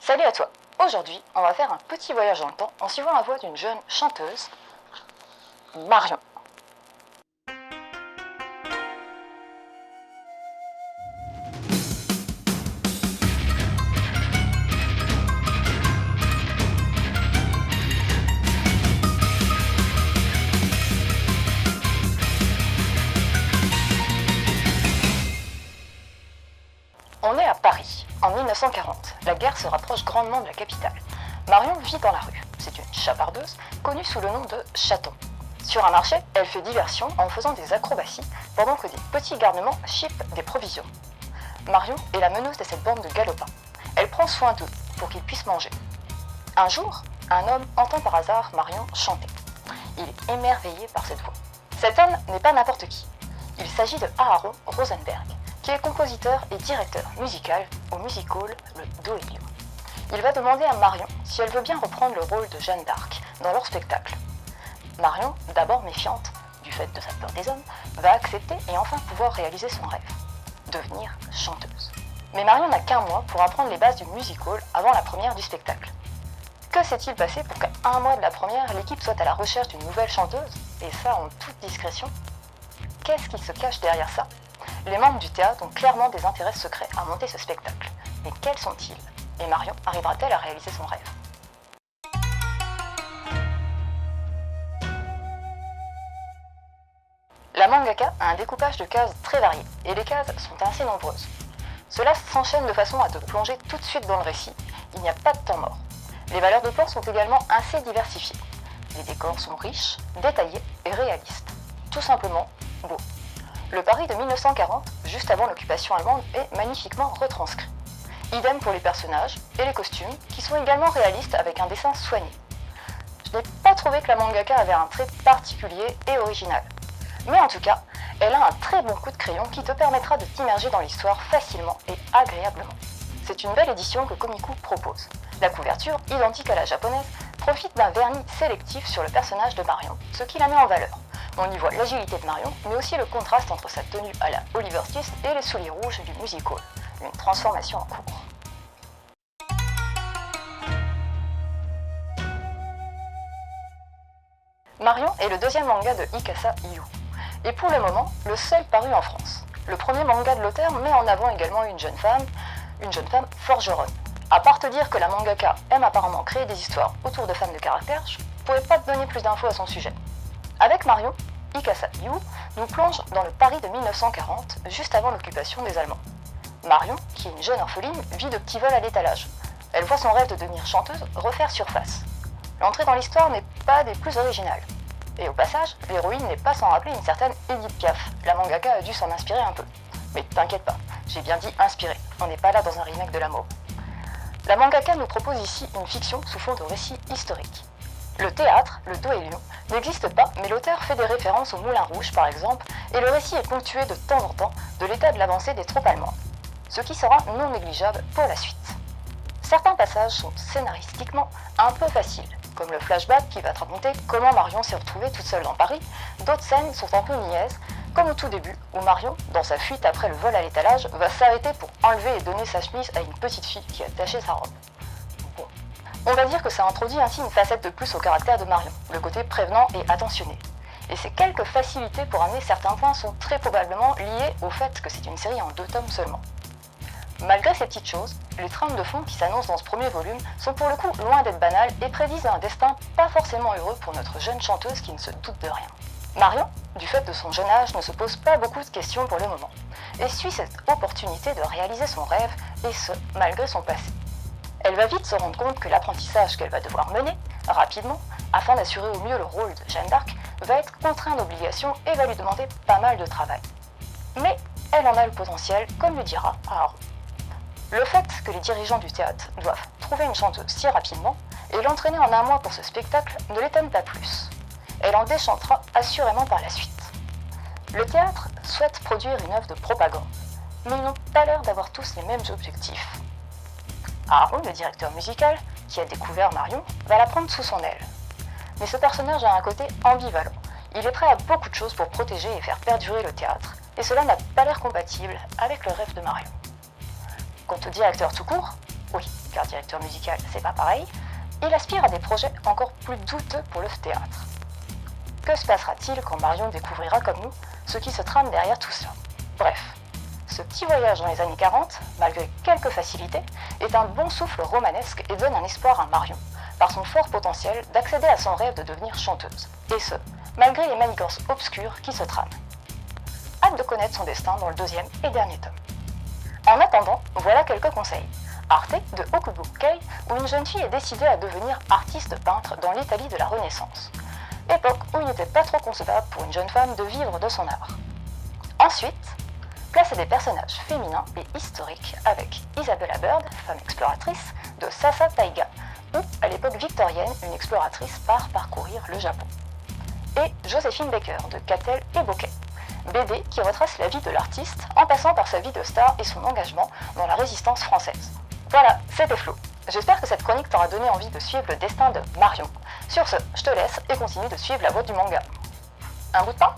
Salut à toi. Aujourd'hui, on va faire un petit voyage dans le temps en suivant la voix d'une jeune chanteuse, Marion. On est à Paris, en 1940. La guerre se rapproche grandement de la capitale. Marion vit dans la rue. C'est une chapardeuse, connue sous le nom de Chaton. Sur un marché, elle fait diversion en faisant des acrobaties pendant que des petits garnements chippent des provisions. Marion est la meneuse de cette bande de galopins. Elle prend soin d'eux pour qu'ils puissent manger. Un jour, un homme entend par hasard Marion chanter. Il est émerveillé par cette voix. Cet homme n'est pas n'importe qui. Il s'agit de Aaron Rosenberg, qui est compositeur et directeur musical au music hall Le Doelio. Il va demander à Marion si elle veut bien reprendre le rôle de Jeanne d'Arc dans leur spectacle. Marion, d'abord méfiante du fait de sa peur des hommes, va accepter et enfin pouvoir réaliser son rêve, devenir chanteuse. Mais Marion n'a qu'un mois pour apprendre les bases du music hall avant la première du spectacle. Que s'est-il passé pour qu'à un mois de la première, l'équipe soit à la recherche d'une nouvelle chanteuse, et ça en toute discrétion? Qu'est-ce qui se cache derrière ça? Les membres du théâtre ont clairement des intérêts secrets à monter ce spectacle. Mais quels sont-ils? Et Marion arrivera-t-elle à réaliser son rêve? La mangaka a un découpage de cases très varié, et les cases sont assez nombreuses. Cela s'enchaîne de façon à te plonger tout de suite dans le récit. Il n'y a pas de temps mort. Les valeurs de plan sont également assez diversifiées. Les décors sont riches, détaillés et réalistes. Tout simplement beau. Le Paris de 1940, juste avant l'occupation allemande, est magnifiquement retranscrit. Idem pour les personnages et les costumes, qui sont également réalistes avec un dessin soigné. Je n'ai pas trouvé que la mangaka avait un trait particulier et original. Mais en tout cas, elle a un très bon coup de crayon qui te permettra de t'immerger dans l'histoire facilement et agréablement. C'est une belle édition que Komiku propose. La couverture, identique à la japonaise, profite d'un vernis sélectif sur le personnage de Marion, ce qui la met en valeur. On y voit l'agilité de Marion, mais aussi le contraste entre sa tenue à la Oliver Twist et les souliers rouges du music hall. Une transformation en cours. Marion est le deuxième manga de Ikasa Yu, et pour le moment, le seul paru en France. Le premier manga de l'auteur met en avant également une jeune femme forgeronne. À part te dire que la mangaka aime apparemment créer des histoires autour de femmes de caractère, je ne pourrais pas te donner plus d'infos à son sujet. Avec Marion, Ikasa Yu nous plonge dans le Paris de 1940, juste avant l'occupation des Allemands. Marion, qui est une jeune orpheline, vit de petits vols à l'étalage. Elle voit son rêve de devenir chanteuse refaire surface. L'entrée dans l'histoire n'est pas des plus originales. Et au passage, l'héroïne n'est pas sans rappeler une certaine Edith Piaf. La mangaka a dû s'en inspirer un peu. Mais t'inquiète pas, j'ai bien dit inspiré. On n'est pas là dans un remake de l'amour. La mangaka nous propose ici une fiction sous fond de récit historique. Le théâtre, le Doelio, n'existe pas, mais l'auteur fait des références au Moulin Rouge par exemple, et le récit est ponctué de temps en temps de l'état de l'avancée des troupes allemandes, ce qui sera non négligeable pour la suite. Certains passages sont scénaristiquement un peu faciles, comme le flashback qui va te raconter comment Marion s'est retrouvée toute seule dans Paris. D'autres scènes sont un peu niaises, comme au tout début, où Marion, dans sa fuite après le vol à l'étalage, va s'arrêter pour enlever et donner sa chemise à une petite fille qui a taché sa robe. Bon. On va dire que ça introduit ainsi une facette de plus au caractère de Marion, le côté prévenant et attentionné. Et ces quelques facilités pour amener certains points sont très probablement liés au fait que c'est une série en 2 tomes seulement. Malgré ces petites choses, les trames de fond qui s'annoncent dans ce premier volume sont pour le coup loin d'être banales et prédisent un destin pas forcément heureux pour notre jeune chanteuse qui ne se doute de rien. Marion, du fait de son jeune âge, ne se pose pas beaucoup de questions pour le moment, et suit cette opportunité de réaliser son rêve, et ce, malgré son passé. Elle va vite se rendre compte que l'apprentissage qu'elle va devoir mener, rapidement, afin d'assurer au mieux le rôle de Jeanne d'Arc, va être contraint d'obligation et va lui demander pas mal de travail. Mais elle en a le potentiel, comme lui dira Aaron. Le fait que les dirigeants du théâtre doivent trouver une chanteuse si rapidement et l'entraîner en un mois pour ce spectacle ne l'étonne pas plus. Elle en déchantera assurément par la suite. Le théâtre souhaite produire une œuvre de propagande, mais ils n'ont pas l'air d'avoir tous les mêmes objectifs. Aaron, le directeur musical, qui a découvert Marion, va la prendre sous son aile. Mais ce personnage a un côté ambivalent. Il est prêt à beaucoup de choses pour protéger et faire perdurer le théâtre, et cela n'a pas l'air compatible avec le rêve de Marion. Quant au directeur tout court, oui, car directeur musical, c'est pas pareil, il aspire à des projets encore plus douteux pour le théâtre. Que se passera-t-il quand Marion découvrira comme nous ce qui se trame derrière tout cela? Bref, ce petit voyage dans les années 40, malgré quelques facilités, est un bon souffle romanesque et donne un espoir à Marion, par son fort potentiel d'accéder à son rêve de devenir chanteuse, et ce, malgré les manigances obscures qui se trament. Hâte de connaître son destin dans le deuxième et dernier tome. En attendant, voilà quelques conseils. Arte de Okubo Kei, où une jeune fille est décidée à devenir artiste peintre dans l'Italie de la Renaissance. Époque où il n'était pas trop concevable pour une jeune femme de vivre de son art. Ensuite, place à des personnages féminins et historiques avec Isabella Bird, femme exploratrice, de Sasa Taiga, où, à l'époque victorienne, une exploratrice part parcourir le Japon. Et Joséphine Baker, de Catel et Bocquet, BD qui retrace la vie de l'artiste en passant par sa vie de star et son engagement dans la résistance française. Voilà, c'était Flo. J'espère que cette chronique t'aura donné envie de suivre le destin de Marion. Sur ce, je te laisse et continue de suivre la voie du manga. Un bout de pain ?